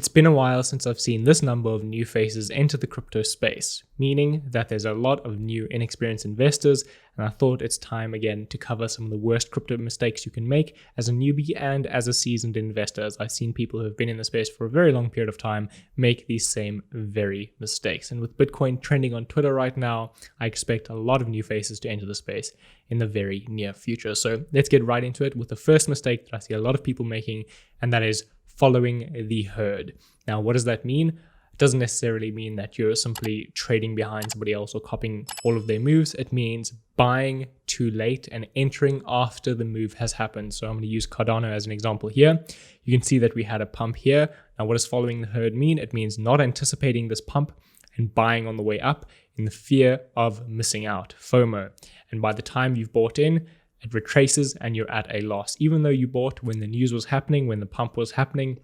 It's been a while since I've seen this number of new faces enter the crypto space, meaning that there's a lot of new inexperienced investors, and I thought it's time again to cover some of the worst crypto mistakes you can make as a newbie and as a seasoned investor, as I've seen people who have been in the space for a very long period of time make these same very mistakes. And with Bitcoin trending on Twitter right now, I expect a lot of new faces to enter the space in the very near future. So let's get right into it with the first mistake that I see a lot of people making, and that is following the herd. Now, what does that mean? It doesn't necessarily mean that you're simply trading behind somebody else or copying all of their moves. It means buying too late and entering after the move has happened. So I'm going to use Cardano as an example here. You can see that we had a pump here. Now, what does following the herd mean? It means not anticipating this pump and buying on the way up in the fear of missing out, FOMO. And by the time you've bought in, it retraces and you're at a loss. Even though you bought when the news was happening, when the pump was happening,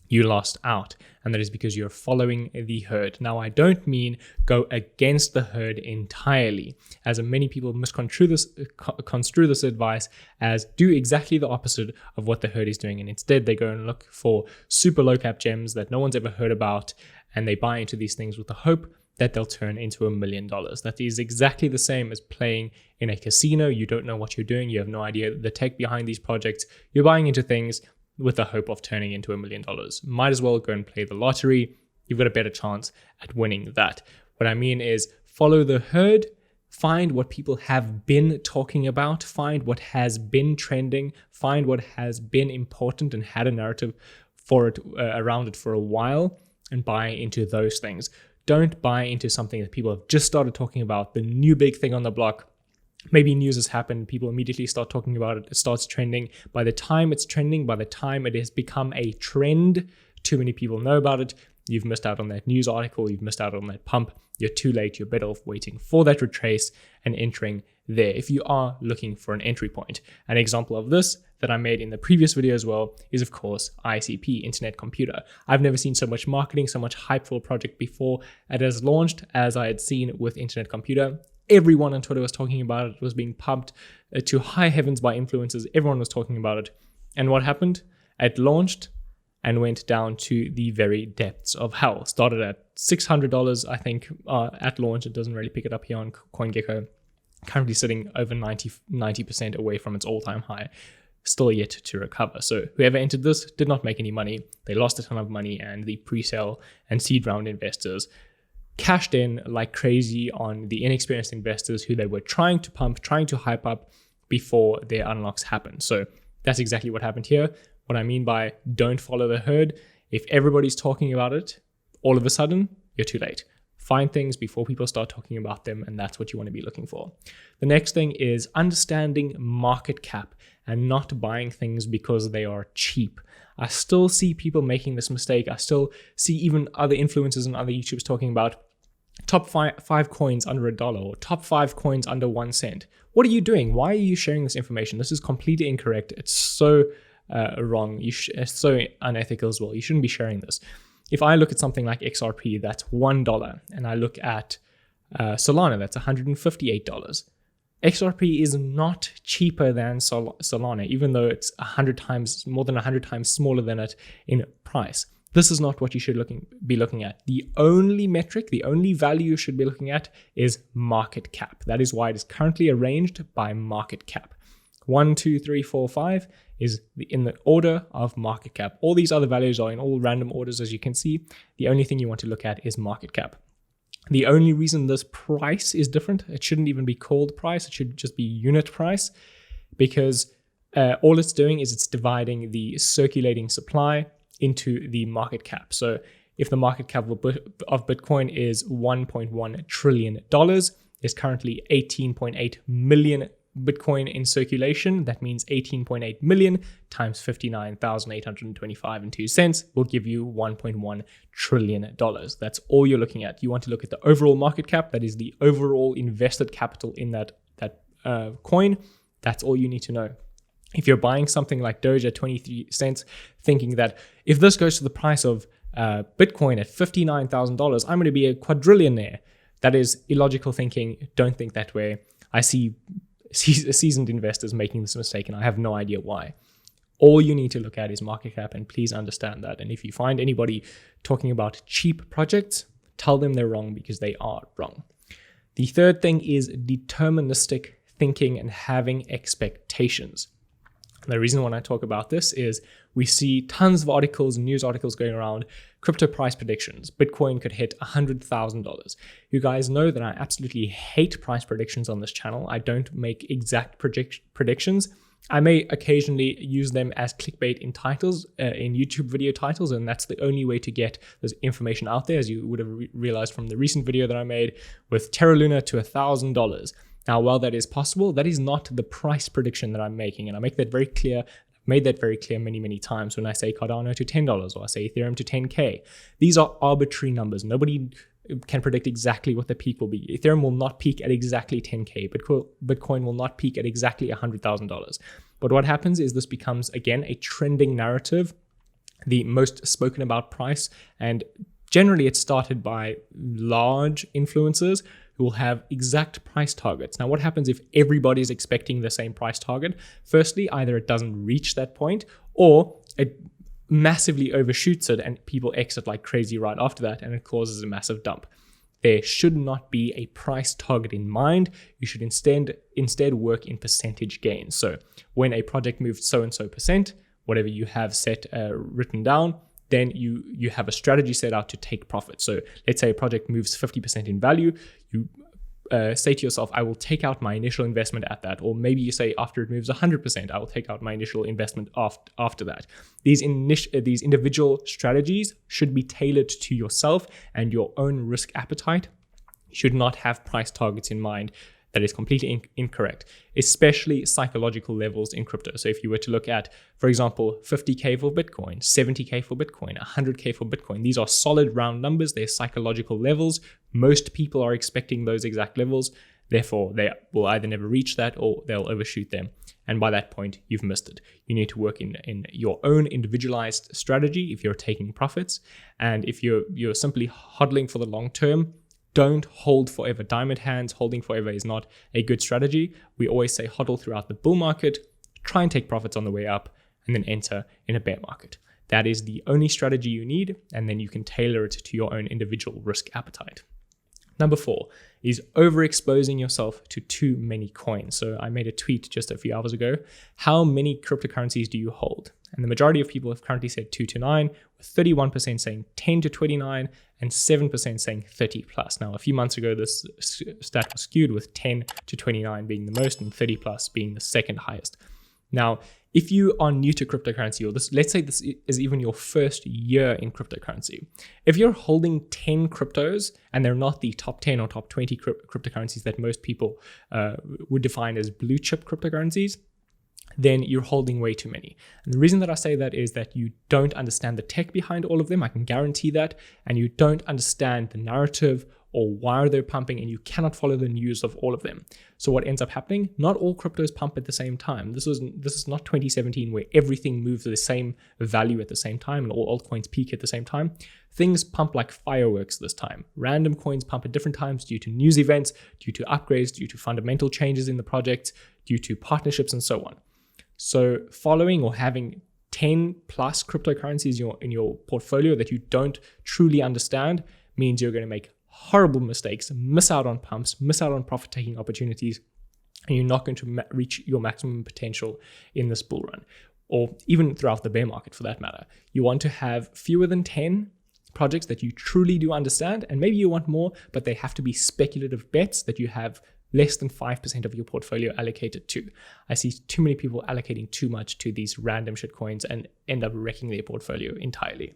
you lost out. And that is because you're following the herd. Now, I don't mean go against the herd entirely, as many people misconstrue this advice as do exactly the opposite of what the herd is doing. And instead, they go and look for super low cap gems that no one's ever heard about, and they buy into these things with the hope that they'll turn into $1 million. That is exactly the same as playing in a casino. You don't know what you're doing. You have no idea the tech behind these projects. You're buying into things with the hope of turning into $1 million. Might as well go and play the lottery. You've got a better chance at winning that. What I mean is follow the herd, find what people have been talking about, find what has been trending, find what has been important and had a narrative for it around it for a while, and buy into those things. Don't buy into something that people have just started talking about, the new big thing on the block. Maybe news has happened, people immediately start talking about it, it starts trending. By the time it's trending, by the time it has become a trend, too many people know about it, you've missed out on that news article, you've missed out on that pump, you're too late, you're better off waiting for that retrace and entering there if you are looking for an entry point. An example of this that I made in the previous video as well is, of course, ICP, Internet Computer. I've never seen so much marketing, so much hype for a project before it has launched as I had seen with Internet Computer. Everyone on Twitter was talking about it. It was being pumped to high heavens by influencers. Everyone was talking about it. And what happened? It launched and went down to the very depths of hell. Started at $600, I think, at launch. It doesn't really pick it up here on CoinGecko. Currently sitting over 90% away from its all-time high. Still yet to recover. So whoever entered this did not make any money. They lost a ton of money, and the pre-sale and seed round investors cashed in like crazy on the inexperienced investors who they were trying to pump, trying to hype up before their unlocks happened. So that's exactly what happened here. What I mean by don't follow the herd, if everybody's talking about it, all of a sudden, you're too late. Find things before people start talking about them, and that's what you want to be looking for. The next thing is understanding market cap and not buying things because they are cheap. I still see people making this mistake. I still see even other influencers and other YouTubers talking about top five coins under $1 or top 5 coins under 1 cent. What are you doing? Why are you sharing this information? This is completely incorrect. It's so wrong. It's so unethical as well. You shouldn't be sharing this. If I look at something like XRP, that's $1, and I look at Solana, that's $158. XRP is not cheaper than Solana, even though it's more than 100 times smaller than it in price. This is not what you should be looking at. The only metric, the only value you should be looking at is market cap. That is why it is currently arranged by market cap. 1, 2, 3, 4, 5 is in the order of market cap. All these other values are in all random orders, as you can see. The only thing you want to look at is market cap. The only reason this price is different, it shouldn't even be called price, it should just be unit price, because all it's doing is it's dividing the circulating supply into the market cap. So if the market cap of Bitcoin is $1.1 trillion, there's currently 18.8 million Bitcoin in circulation. That means 18.8 million times 59,825.02 cents will give you $1.1 trillion. That's all you're looking at. You want to look at the overall market cap. That is the overall invested capital in that coin. That's all you need to know. If you're buying something like Doge at 23 cents, thinking that if this goes to the price of Bitcoin at $59,000, I'm going to be a quadrillionaire. That is illogical thinking. Don't think that way. I see seasoned investors making this mistake, and I have no idea why. All you need to look at is market cap, and please understand that. And if you find anybody talking about cheap projects, tell them they're wrong, because they are wrong. The third thing is deterministic thinking and having expectations. The reason when I talk about this is we see tons of articles and news articles going around, crypto price predictions. Bitcoin could hit $100,000. You guys know that I absolutely hate price predictions on this channel. I don't make exact predictions. I may occasionally use them as clickbait in titles, in YouTube video titles, and that's the only way to get this information out there, as you would have realized from the recent video that I made with Terra Luna to $1,000. Now, while that is possible, that is not the price prediction that I'm making, and I make that very clear. I've made that very clear many, many times when I say Cardano to $10 or I say Ethereum to 10K. These are arbitrary numbers. Nobody can predict exactly what the peak will be. Ethereum will not peak at exactly 10K, but Bitcoin will not peak at exactly $100,000. But what happens is this becomes, again, a trending narrative, the most spoken about price, and generally it's started by large influencers who will have exact price targets. Now, what happens if everybody's expecting the same price target? Firstly, either it doesn't reach that point, or it massively overshoots it and people exit like crazy right after that, and it causes a massive dump. There should not be a price target in mind. You should instead work in percentage gains. So when a project moves so and so percent, whatever you have set written down, then you have a strategy set out to take profit. So let's say a project moves 50% in value. You say to yourself, I will take out my initial investment at that. Or maybe you say after it moves 100%, I will take out my initial investment after that. These individual strategies should be tailored to yourself and your own risk appetite. You should not have price targets in mind. That is completely incorrect, especially psychological levels in crypto. So if you were to look at, for example, 50K for Bitcoin, 70K for Bitcoin, 100K for Bitcoin, these are solid round numbers. They're psychological levels. Most people are expecting those exact levels. Therefore, they will either never reach that or they'll overshoot them. And by that point, you've missed it. You need to work in your own individualized strategy if you're taking profits. And if you're simply hodling for the long term, don't hold forever. Diamond hands, holding forever is not a good strategy. We always say hodl throughout the bull market, try and take profits on the way up, and then enter in a bear market. That is the only strategy you need, and then you can tailor it to your own individual risk appetite. Number 4 is overexposing yourself to too many coins. So I made a tweet just a few hours ago. How many cryptocurrencies do you hold? And the majority of people have currently said 2 to 9, with 31% saying 10 to 29 and 7% saying 30 plus. Now, a few months ago, this stat was skewed with 10 to 29 being the most and 30 plus being the second highest. Now, if you are new to cryptocurrency, or let's say this is even your first year in cryptocurrency, if you're holding 10 cryptos and they're not the top 10 or top 20 cryptocurrencies that most people would define as blue chip cryptocurrencies, then you're holding way too many. And the reason that I say that is that you don't understand the tech behind all of them. I can guarantee that. And you don't understand the narrative or why they're pumping, and you cannot follow the news of all of them. So what ends up happening, not all cryptos pump at the same time. This is not 2017 where everything moves to the same value at the same time and all altcoins peak at the same time. Things pump like fireworks this time. Random coins pump at different times due to news events, due to upgrades, due to fundamental changes in the project, due to partnerships and so on. So following or having 10 plus cryptocurrencies in your portfolio that you don't truly understand means you're going to make horrible mistakes, miss out on pumps, miss out on profit-taking opportunities, and you're not going to reach your maximum potential in this bull run, or even throughout the bear market for that matter. You want to have fewer than 10 projects that you truly do understand, and maybe you want more, but they have to be speculative bets that you have less than 5% of your portfolio allocated to. I see too many people allocating too much to these random shitcoins and end up wrecking their portfolio entirely.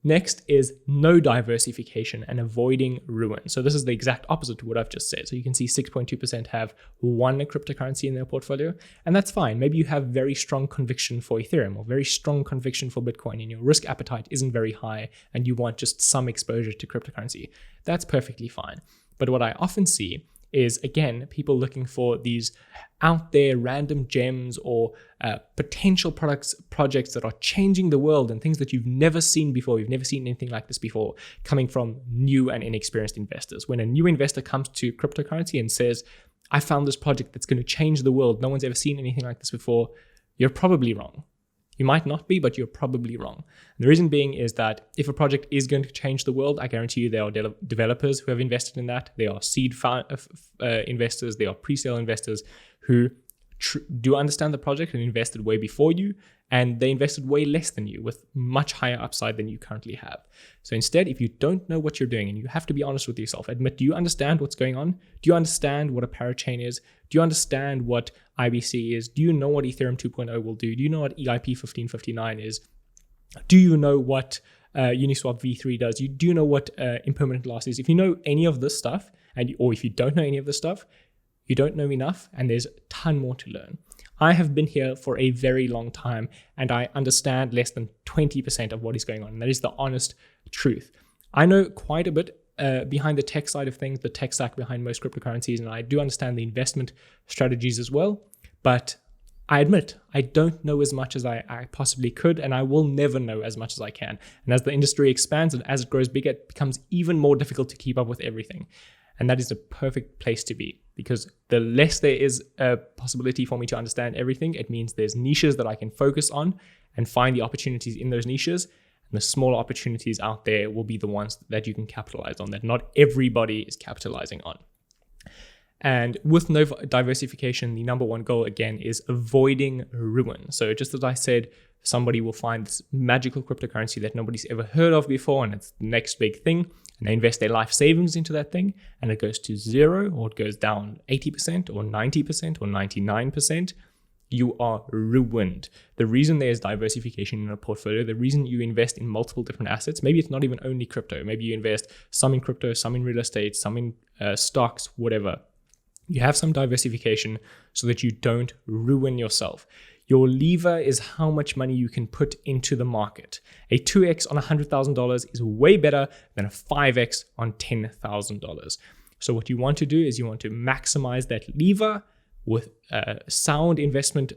Next is no diversification and avoiding ruin. So this is the exact opposite to what I've just said. So you can see 6.2% have one cryptocurrency in their portfolio, and that's fine. Maybe you have very strong conviction for Ethereum or very strong conviction for Bitcoin, and your risk appetite isn't very high, and you want just some exposure to cryptocurrency. That's perfectly fine. But what I often see is, again, people looking for these out there random gems or potential projects that are changing the world and things that you've never seen before. You've never seen anything like this before coming from new and inexperienced investors. When a new investor comes to cryptocurrency and says, I found this project that's going to change the world, no one's ever seen anything like this before, you're probably wrong. You might not be, but you're probably wrong. And the reason being is that if a project is going to change the world, I guarantee you there are developers who have invested in that. There are seed investors, there are pre-sale investors who do understand the project and invested way before you, and they invested way less than you with much higher upside than you currently have. So instead, if you don't know what you're doing, and you have to be honest with yourself, admit, do you understand what's going on? Do you understand what a parachain is? Do you understand what IBC is? Do you know what Ethereum 2.0 will do? Do you know what EIP 1559 is? Do you know what Uniswap v3 does? Do you know what impermanent loss is? If you know any of this stuff, or if you don't know any of this stuff, you don't know enough, and there's a ton more to learn. I have been here for a very long time, and I understand less than 20% of what is going on. And that is the honest truth. I know quite a bit behind the tech side of things, the tech stack behind most cryptocurrencies, and I do understand the investment strategies as well. But I admit, I don't know as much as I possibly could, and I will never know as much as I can. And as the industry expands and as it grows bigger, it becomes even more difficult to keep up with everything. And that is the perfect place to be, because the less there is a possibility for me to understand everything, it means there's niches that I can focus on and find the opportunities in those niches. And the smaller opportunities out there will be the ones that you can capitalize on, that not everybody is capitalizing on. And with no diversification, the number one goal, again, is avoiding ruin. So just as I said, somebody will find this magical cryptocurrency that nobody's ever heard of before, and it's the next big thing, and they invest their life savings into that thing, and it goes to zero, or it goes down 80% or 90% or 99%, you are ruined. The reason there's diversification in a portfolio, the reason you invest in multiple different assets, maybe it's not even only crypto, maybe you invest some in crypto, some in real estate, some in stocks, whatever. You have some diversification so that you don't ruin yourself. Your lever is how much money you can put into the market. A 2x on $100,000 is way better than a 5x on $10,000. So what you want to do is you want to maximize that lever with sound investment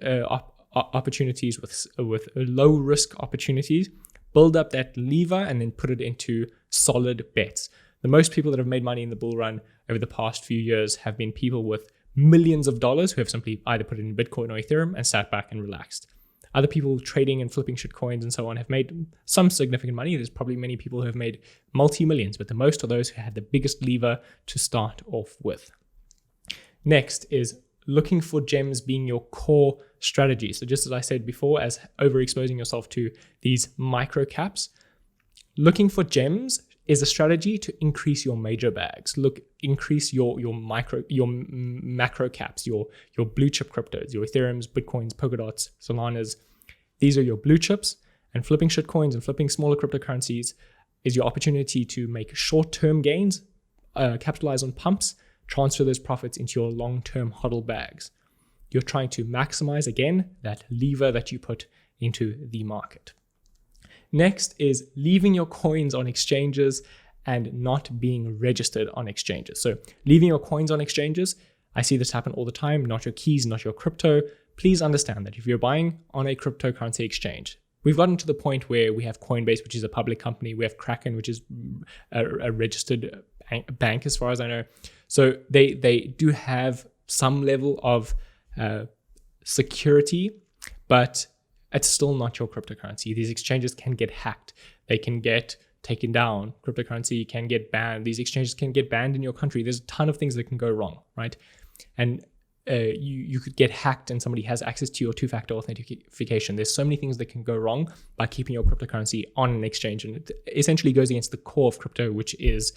opportunities, with low risk opportunities. Build up that lever and then put it into solid bets. The most people that have made money in the bull run over the past few years have been people with millions of dollars who have simply either put it in Bitcoin or Ethereum and sat back and relaxed. Other people trading and flipping shit coins and so on have made some significant money. There's probably many people who have made multi-millions, but the most are those who had the biggest lever to start off with. Next is looking for gems being your core strategy. So just as I said before, as overexposing yourself to these micro caps, looking for gems is a strategy to increase your major bags. Increase your macro caps, your blue chip cryptos, your Ethereums, Bitcoins, Polkadots, Solanas. These are your blue chips, and flipping shit coins and flipping smaller cryptocurrencies is your opportunity to make short-term gains, capitalize on pumps, transfer those profits into your long-term hodl bags. You're trying to maximize, again, that lever that you put into the market. Next is leaving your coins on exchanges and not being registered on exchanges. So leaving your coins on exchanges, I see this happen all the time, not your keys, not your crypto. Please understand that if you're buying on a cryptocurrency exchange, we've gotten to the point where we have Coinbase, which is a public company. We have Kraken, which is a registered bank as far as I know. So they do have some level of security, but it's still not your cryptocurrency. These exchanges can get hacked. They can get taken down. Cryptocurrency can get banned. These exchanges can get banned in your country. There's a ton of things that can go wrong, right? And you could get hacked and somebody has access to your two-factor authentication. There's so many things that can go wrong by keeping your cryptocurrency on an exchange. And it essentially goes against the core of crypto, which is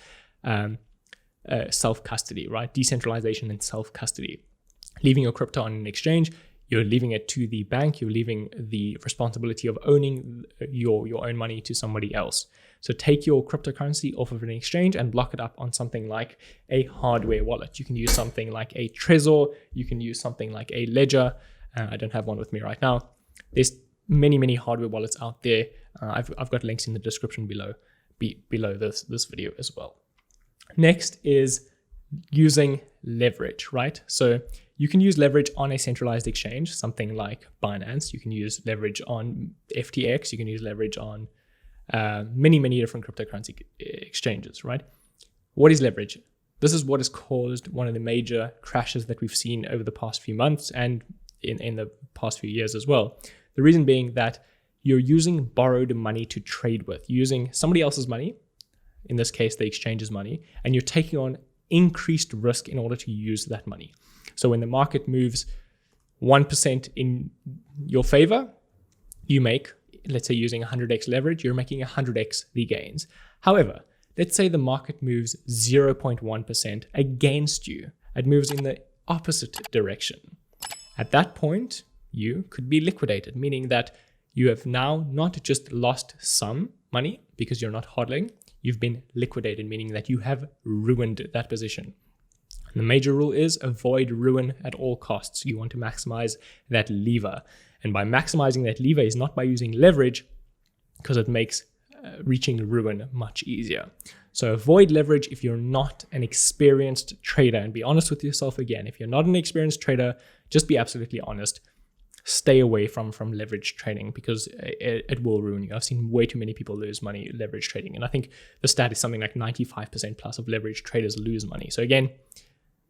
self-custody, right? Decentralization and self-custody. Leaving your crypto on an exchange, you're leaving it to the bank. You're leaving the responsibility of owning your own money to somebody else. So take your cryptocurrency off of an exchange and lock it up on something like a hardware wallet. You can use something like a Trezor. You can use something like a Ledger. I don't have one with me right now. There's many hardware wallets out there. I've got links in the description below this video as well. Next is using leverage, right? So you can use leverage on a centralized exchange, something like Binance. You can use leverage on FTX. You can use leverage on many different cryptocurrency exchanges, right? What is leverage? This is what has caused one of the major crashes that we've seen over the past few months and in the past few years as well. The reason being that you're using borrowed money to trade with, using somebody else's money, in this case, the exchange's money, and you're taking on increased risk in order to use that money. So when the market moves 1% in your favor, you make, let's say using 100x leverage, you're making 100x the gains. However, let's say the market moves 0.1% against you. It moves in the opposite direction. At that point, you could be liquidated, meaning that you have now not just lost some money because you're not hodling, you've been liquidated, meaning that you have ruined that position. And the major rule is avoid ruin at all costs. You want to maximize that lever. And by maximizing that lever is not by using leverage, because it makes reaching ruin much easier. So avoid leverage if you're not an experienced trader, and be honest with yourself again. If you're not an experienced trader, just be absolutely honest. Stay away from leverage trading, because it will ruin you. I've seen way too many people lose money leverage trading. And I think the stat is something like 95% plus of leverage traders lose money. So again,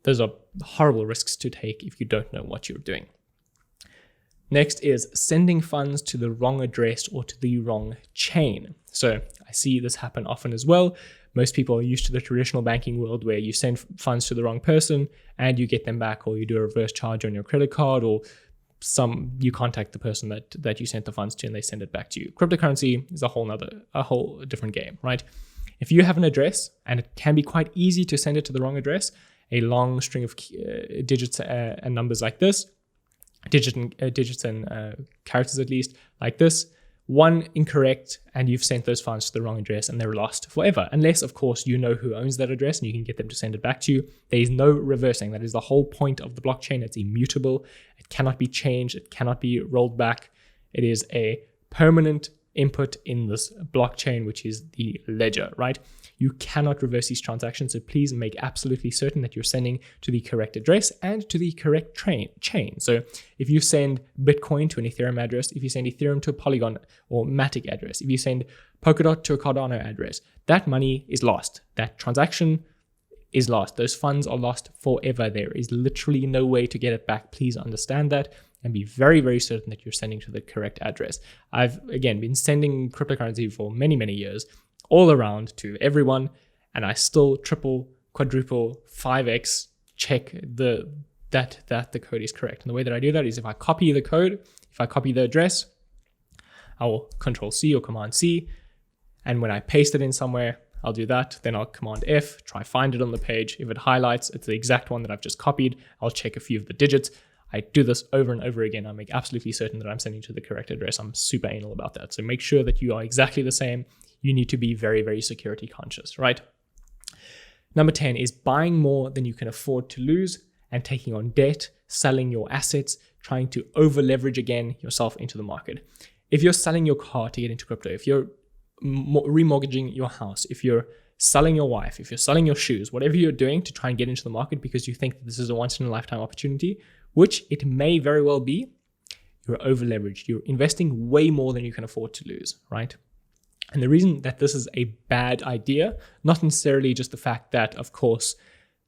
those are horrible risks to take if you don't know what you're doing. Next is sending funds to the wrong address or to the wrong chain. So I see this happen often as well. Most people are used to the traditional banking world where you send funds to the wrong person and you get them back, or you do a reverse charge on your credit card, or you contact the person that you sent the funds to and they send it back to you. Cryptocurrency is a whole different game, right? If you have an address, and it can be quite easy to send it to the wrong address, a long string of digits and numbers like this, digits and characters at least, like this, one incorrect, and you've sent those funds to the wrong address and they're lost forever. Unless, of course, you know who owns that address and you can get them to send it back to you. There is no reversing. That is the whole point of the blockchain. It's immutable. It cannot be changed. It cannot be rolled back. It is a permanent input in this blockchain, which is the ledger, right? You cannot reverse these transactions, so please make absolutely certain that you're sending to the correct address and to the correct chain. So if you send Bitcoin to an Ethereum address, if you send Ethereum to a Polygon or Matic address, if you send Polkadot to a Cardano address, that money is lost. That transaction is lost. Those funds are lost forever. There is literally no way to get it back. Please understand that and be very, very certain that you're sending to the correct address. I've, again, been sending cryptocurrency for many, many years, all around to everyone, and I still triple, quadruple, 5x check that the code is correct. And the way that I do that is if I copy the code, if I copy the address, I will Control C or Command C, and when I paste it in somewhere, I'll do that. Then I'll Command F, try find it on the page. If it highlights, it's the exact one that I've just copied. I'll check a few of the digits. I do this over and over again. I make absolutely certain that I'm sending to the correct address. I'm super anal about that. So make sure that you are exactly the same. You need to be very, very security conscious, right? Number 10 is buying more than you can afford to lose and taking on debt, selling your assets, trying to over leverage again yourself into the market. If you're selling your car to get into crypto, if you're remortgaging your house, if you're selling your wife, if you're selling your shoes, whatever you're doing to try and get into the market because you think that this is a once in a lifetime opportunity, which it may very well be, you're over leveraged. You're investing way more than you can afford to lose, right? And the reason that this is a bad idea, not necessarily just the fact that, of course,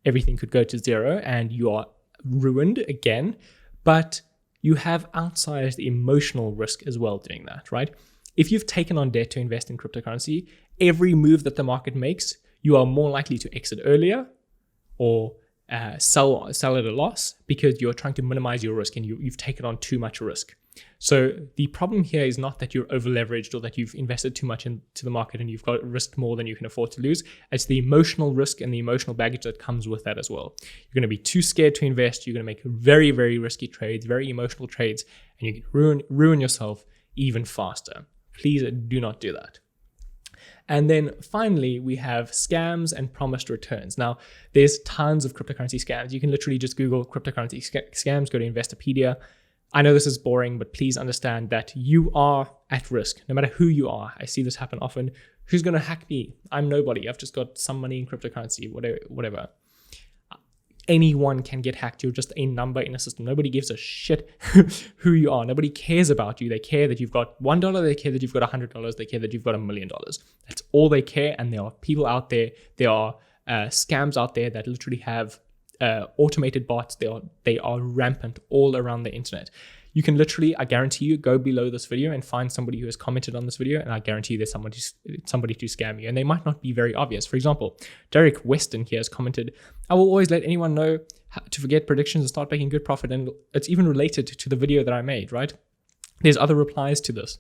everything could go to zero and you are ruined again, but you have outsized emotional risk as well doing that, right? If you've taken on debt to invest in cryptocurrency, every move that the market makes, you are more likely to exit earlier or sell at a loss because you're trying to minimize your risk and you've taken on too much risk. So the problem here is not that you're over leveraged or that you've invested too much into the market and you've got risked more than you can afford to lose. It's the emotional risk and the emotional baggage that comes with that as well. You're going to be too scared to invest. You're going to make very, very risky trades, very emotional trades, and you can ruin yourself even faster. Please do not do that. And then finally, we have scams and promised returns. Now, there's tons of cryptocurrency scams. You can literally just Google cryptocurrency scams, go to Investopedia. I know this is boring, but please understand that you are at risk, no matter who you are. I see this happen often. Who's going to hack me? I'm nobody. I've just got some money in cryptocurrency, whatever. Anyone can get hacked. You're just a number in a system. Nobody gives a shit who you are. Nobody cares about you. They care that you've got $1. They care that you've got $100. They care that you've got $1 million. That's all they care. And there are people out there. There are scams out there that literally have automated bots. They are rampant all around the internet. You can literally, I guarantee you, go below this video and find somebody who has commented on this video, and I guarantee you there's somebody to scam you, and they might not be very obvious. For example, Derek Weston here has commented, "I will always let anyone know to forget predictions and start making good profit," and it's even related to the video that I made, right? There's other replies to this.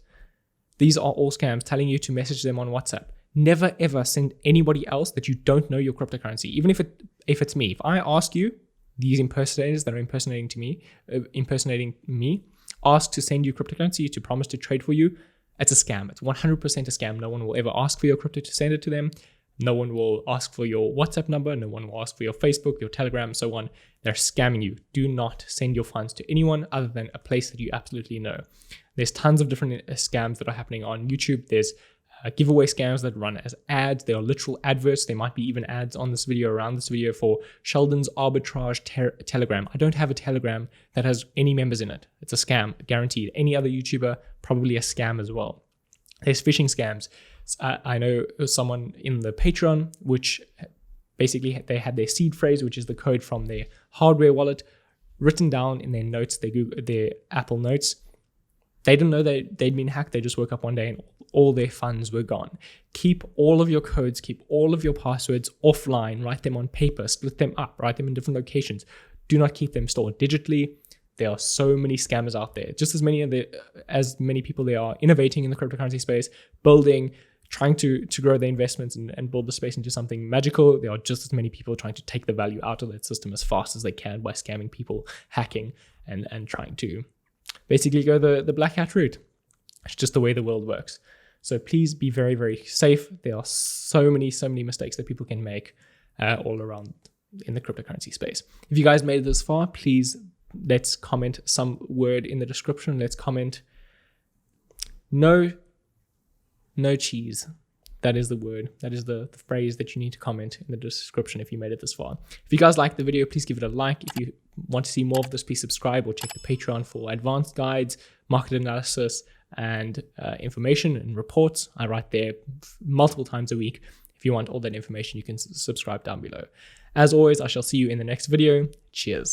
These are all scams telling you to message them on WhatsApp. Never ever send anybody else that you don't know your cryptocurrency, even if it's me. If I ask you, these impersonators that are impersonating me, ask to send you cryptocurrency, to promise to trade for you, it's a scam. It's 100% a scam. No one will ever ask for your crypto to send it to them. No one will ask for your WhatsApp number. No one will ask for your Facebook, your Telegram, so on. They're scamming you. Do not send your funds to anyone other than a place that you absolutely know. There's tons of different scams that are happening on YouTube. There's giveaway scams that run as ads. There are literal adverts. There might be even ads on this video, around this video, for Sheldon's arbitrage Telegram. I don't have a Telegram that has any members in it. It's a scam, guaranteed. Any other YouTuber, probably a scam as well. There's phishing scams. I know someone in the Patreon, which basically they had their seed phrase, which is the code from their hardware wallet, written down in their notes, their Apple Notes. They didn't know they'd been hacked. They just woke up one day and all their funds were gone. Keep all of your codes, keep all of your passwords offline, write them on paper, split them up, write them in different locations. Do not keep them stored digitally. There are so many scammers out there. Just as many people there are innovating in the cryptocurrency space, building, trying to grow their investments and build the space into something magical. There are just as many people trying to take the value out of that system as fast as they can by scamming people, hacking, and trying to basically go the black hat route. It's just the way the world works. So please be very, very safe. There are so many mistakes that people can make all around in the cryptocurrency space. If you guys made it this far, please let's comment some word in the description. Let's comment no cheese. That is the word. That is the phrase that you need to comment in the description if you made it this far. If you guys liked the video, please give it a like. If you want to see more of this, please subscribe or check the Patreon for advanced guides, market analysis, and information and reports. I write there multiple times a week. If you want all that information, you can subscribe down below. As always, I shall see you in the next video. Cheers.